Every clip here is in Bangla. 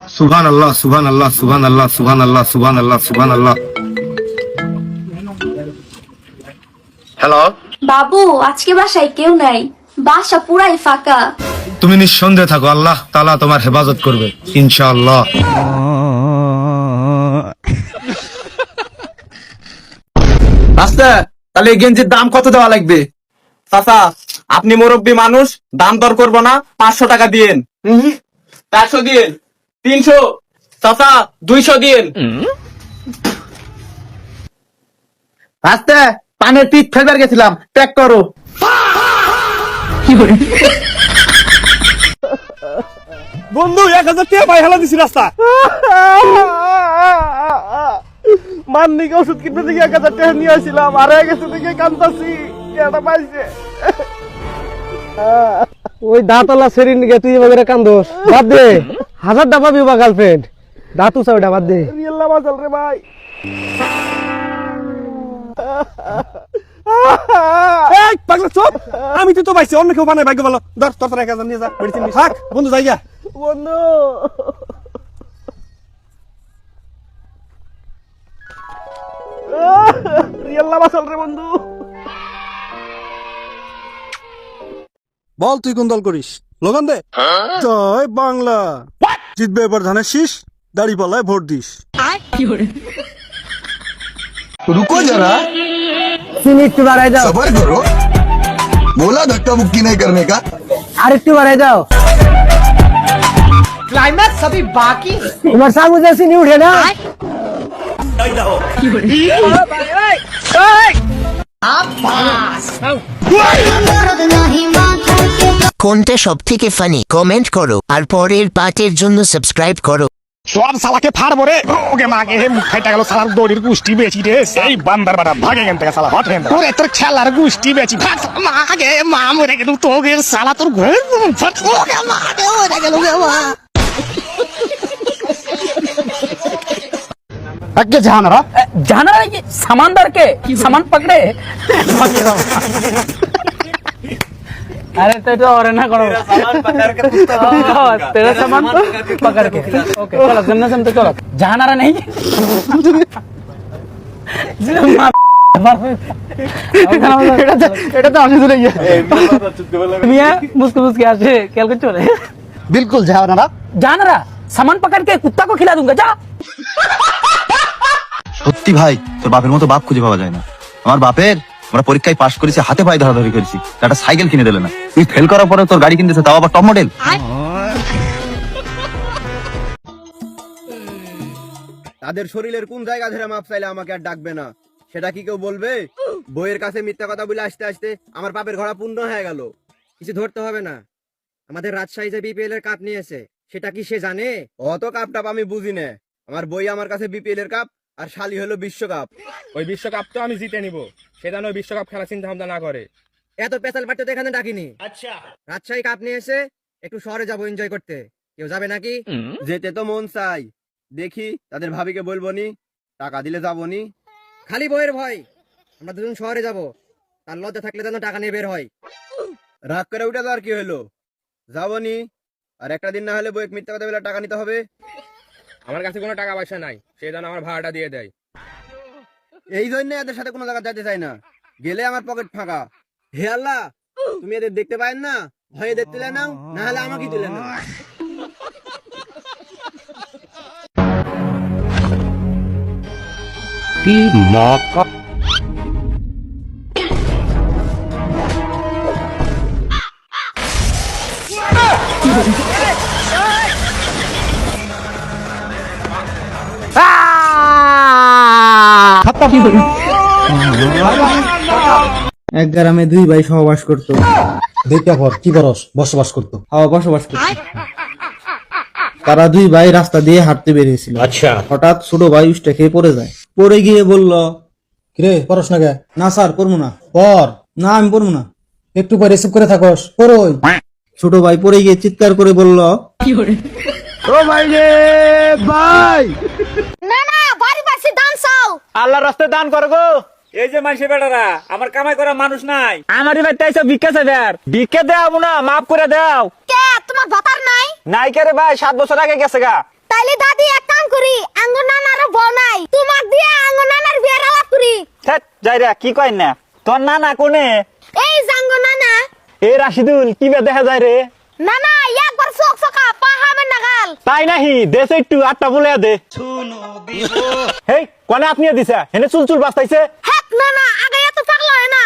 সুবহান আল্লাহ, সুবহান আল্লাহ, সুবহান আল্লাহ, সুবহান আল্লাহ, সুবহান আল্লাহ, সুবহান আল্লাহ। হ্যালো, বাবু, আজকে বাসায় কেউ নাই, বাসা পুরাই ফাঁকা। তুমি নিঃসন্দেহে থাকো, আল্লাহ তাআলা তোমার হেফাজত করবে ইনশাআল্লাহ। আচ্ছা, তাহলে এই গেঞ্জির দাম কত দেওয়া লাগবে? চাচা, আপনি মুরব্বী মানুষ, দাম দর করবো না, 500 টাকা দিয়েন। 400 দিয়েন। 300। চাচা, 200 দিয়েন। আচ্ছা, পানের পিক ফেলবার গেছিলাম, প্যাক করো। বন্ধু 1000 টাকা পাই হেলা দিছি রাস্তা মান্নিকে ওষুধ কিনতে থেকে 1000 টাকা নিয়ে আসছিলাম, আর গেছে থেকে কান্দাছি এটা পাইছে। ওই দাঁতলা সেরিন নিকে তুই এবারে কান্দোস, বাদ দে। 1000 টাকা পাবি বা গার্লফ্রেন্ড, দাঁতু চাও এটা বাদ দে। রিয়েল্লা বাজাল রে ভাই। এই পাগলা চুপ, আমি তো পাইছি, অন্য কেউ বানাই ভাগ্য ভালো। ধর তোর 1000 নিয়ে যা, মেডিসিন নিয়ে থাক। বন্ধু যাই গা। বন্ধু রিয়েল্লা বাজাল রে বন্ধু। বল তুই কোন দল করিস? লোগান দে। জয় বাংলা। জিতবে এবার ধানের শীষ, দাড়ি পাল্লায় ভোট দিস। रुको जरा, চিনি একটু বাড়াই দাও, सबर करो। बोला धक्का मुक्की नहीं करने का। আর একটু বাড়াই দাও। क्लाइमैक्स अभी बाकी। তোমার সামনে যে চিনি উঠে না। কোনটা সব থেকে ফানি কমেন্ট করো আর পরের পার্টের জন্য সাবস্ক্রাইব করো। সব শালাকে ফাড়বো রে, ওকে মাকে হে মুখ খাইতে গেল, শালার দড়ির গুষ্টি বেচি রে, সেই বান্দার বাড়া ভাগে গেন থেকে শালা হট হেন তোর তোর খেলার গুষ্টি বেচি ভাগ মাকে মা মরে গেল তোকে শালা তোর ঘর ফট ওকে মাকে মরে গেল রে মা। আগে জানারা जाना है कि सामानदार के सामान पकड़े। अरे तो और ना करो, तेरा सामान पकड़ के। ओके चलो, गन्ना से तो चलो, जाना रहा नहीं। এটা তো আমি ধরে গিয়ে मियां मुस्क मुस्क के आसे क्या कुछ चले। बिल्कुल জানারা। जाना रहा, सामान पकड़ के कुत्ता को खिला दूंगा, जा। সত্যি ভাই, তোর বাপের মতো বাপ খুঁজে পাওয়া যায় না। আমার বাপের, আমরা পরীক্ষায় পাশ করেছি, হাতে পায়ে ধরাধরি করেছি, একটা সাইকেল কিনে দিলে না। তুই ফেল করার পরে তোর গাড়ি কিনতেছে, তাও আবার টপ মডেল। তাদের শরীরের কোন জায়গা ধরে মাপ চাইলে আমাকে আর ডাকবে না, সেটা কি কেউ বলবে? বইয়ের কাছে মিথ্যা কথা বলে আসতে আসতে আমার পাপের ঘোড়া পূর্ণ হয়ে গেল। কিছু ধরতে হবে না। আমাদের রাজশাহী যে বিপিএল এর কাপ নিয়েছে, সেটা কি সে জানে? অত কাপ টাপ আমি বুঝি না। আমার বই আমার কাছে বিপিএল এর কাপ, আর শালি হলো বিশ্বকাপ। ওই বিশ্বকাপ তো আমি জিতে নিব, সেটা নয় বিশ্বকাপ খেলা চিন্তা ভাবনা না করে। এত পেশাল পাঠতে তো এখানে ডাকিনি। আচ্ছা, রাজশাহী কাপ নিয়েছে, একটু শহরে যাবো এনজয় করতে। কেউ যাবে নাকি? যেতে তো মন চাই, দেখি তাদের ভাবিকে বলবো নি, টাকা দিলে যাবো নি। খালি বইয়ের ভয়, আমরা দুজন শহরে যাব, তার লজ্জা থাকলে যেন টাকা নিয়ে বের হয়। রাগ করে উঠে আর কি হলো, যাবো নি। আর একটা দিন না হলে বই মিথ্যা কথা বলে টাকা নিতে হবে। আমার কাছে কোনো টাকা পয়সা নাই, সে যেন আমার ভাড়াটা দিয়ে দেয়। এই জন্য এদের সাথে কোনো জায়গায় যেতে চাই না, গেলে আমার পকেট ফাঁকা। হে আল্লাহ, তুমি এদের দেখতে পাই না, ভয়ে দেখতে নাও, না হলে আমাকে তুলে নাও। এক গ্রামে দুই ভাই সহবাস করতো। দেখা পর কি করস? বসবাস করতো। বসবাস করতো। তারা দুই ভাই রাস্তা দিয়ে হাঁটতে বেরিয়েছিল। আচ্ছা, হঠাৎ ছোট ভাই উষ্টা খেয়ে পড়ে যায়। পড়ে গিয়ে বলল, কিরে পড়স না কে? না স্যার পড়বো না। পর, না আমি পড়বো না। একটু পরে রিসিভ করে থাকস, পড়ই। ছোট ভাই পড়ে গিয়ে চিৎকার করে বলল, ও ভাই রে ভাই, না না, বাড়ি বাড়ি দান চাও। আল্লাহর রাস্তায় দান করবো। এই যে মানুষের বেটারা, আমার কামাই করা মানুষ নাই, আমার বাড়িতে ভিক্ষা চাইবার। ভিক্ষা দেও না, মাফ করে দাও। কে তোমার ভাতার নাই? নাই কে রে ভাই, 7 বছর আগে গেছে গা। তাইলে দাদি এক কাম করি আঙ্গুর নানারও বউ নাই তোমাক দিয়ে আঙ্গুর নানার বিয়ের আলাপ করি যাই রে কি কয় না তোর নানা কোনে এই জাঙ্গো নানা এ রাশিদুল কি বে দেখা যায় রে নানা একবার চোখ চোখা পাহামের নাগাল তাই নাহি দেশে একটু আটটা বলে দে হেই কোনে আপনি দিছে হেনে চুল চুল বাস্তাইছে হেক নানা আগে এত পাগলা হয় না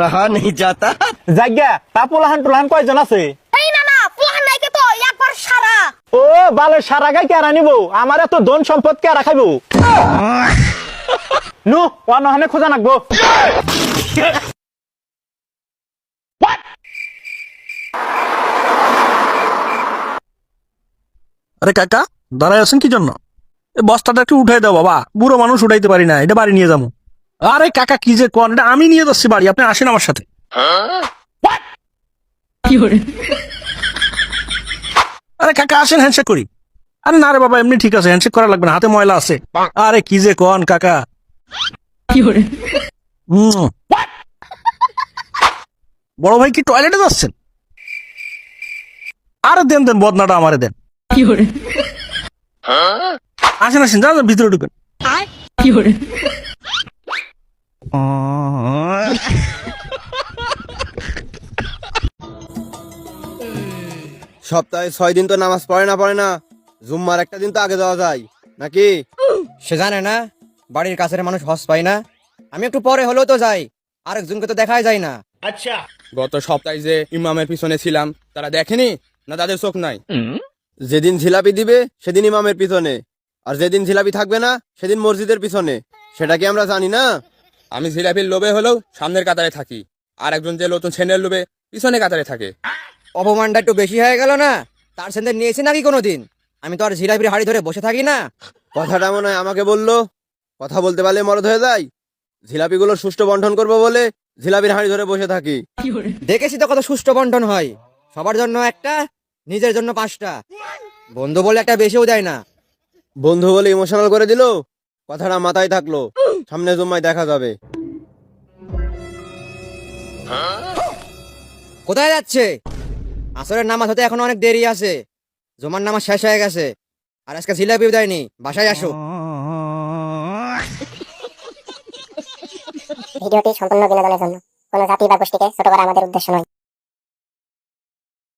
रहा नहीं जाता জায়গা তা পোলাহান টোলাহান কয়জন আছে এই নানা প্লান নাই কে তো একবার সারা ও বালে সারা গাই কে আনিব আমার এত ধন সম্পদ কে রাখাইবো নু অনহানে খোঁজা নাকবো আরে কাকা দাঁড়ায় আছেন কি জন্য এই বস্তাটা একটু উঠাই দাও বাবা, বুড়ো মানুষ উঠাইতে পারি না, এটা বাড়ি নিয়ে যাবো। আরে কাকা কি যে কোন, এটা আমি নিয়ে যাচ্ছি বাড়ি, আপনি আসেন আমার সাথে। আরে কাকা আসেন, হ্যান্ডশেক করি। আরে না রে বাবা, এমনি ঠিক আছে, হ্যান্ডশেক করা লাগবে না, হাতে ময়লা আছে। আরে কি যে কোন কাকা। বড় ভাই কি টয়লেটে যাচ্ছেন? আরে দেন দেন, বদনাটা আমারে দেন। আসেন আসেন, যান ভিতরে ঢুকেন। সপ্তাহে 6 দিন তো নামাজ পড়ে না জুম্মার একটা দিন তো আগে যাওয়া যায় নাকি? সে জানে না বাড়ির কাছের মানুষ হজ পায় না, আমি একটু পরে হলেও তো যাই, আরেকজনকে তো দেখাই যায় না। আচ্ছা, গত সপ্তাহে যে ইমামের পিছনে ছিলাম তারা দেখেনি না, তাদের চোখ নাই? যেদিন জিলাপি দিবে সেদিন ইমামের পিছনে, আর যেদিন জিলাপি থাকবে না সেদিন মসজিদের পিছনে, সেটা কি আমরা জানি না? আমি জিলাপির লোভে হলেও সামনের কাতারে থাকি, আর একজন যে নতুন ছেলের লোভে পিছনে কাতারে থাকে। অপমানটা একটু বেশি হয়ে গেল না? তার সেন্টার নিয়েছি নাকি কোনোদিন? আমি তো আর জিলাপির হাড়ি ধরে বসে থাকি না। কথাটা মনে হয় আমাকে বললো, কথা বলতে পারলে মরদ হয়ে যায়। জিলাপিগুলো সুষ্ঠু বন্টন করবো বলে জিলাপির হাড়ি ধরে বসে থাকি। দেখেছি তো কত সুষ্ঠু বন্টন হয়, সবার জন্য একটা, নিজের জন্য 5টা। বন্ধু বলে একটা বেশিও দেয় না। বন্ধু বলে ইমোশনাল করে দিল, কথাটা মাথায় থাকলো, সামনে জুম্মায় দেখা যাবে। কোথায় যাচ্ছে? আসরের নামাজ হতে এখন অনেক দেরি আছে, জুমার নামাজ শেষ হয়ে গেছে, আর আজকে জিলাপিও দেয়নি, বাসায় আসো। ভিডিওটি সম্পূর্ণ বিনোদনের জন্য, কোনো জাতি বা গোষ্ঠীকে ছোট করা আমাদের উদ্দেশ্য নয়।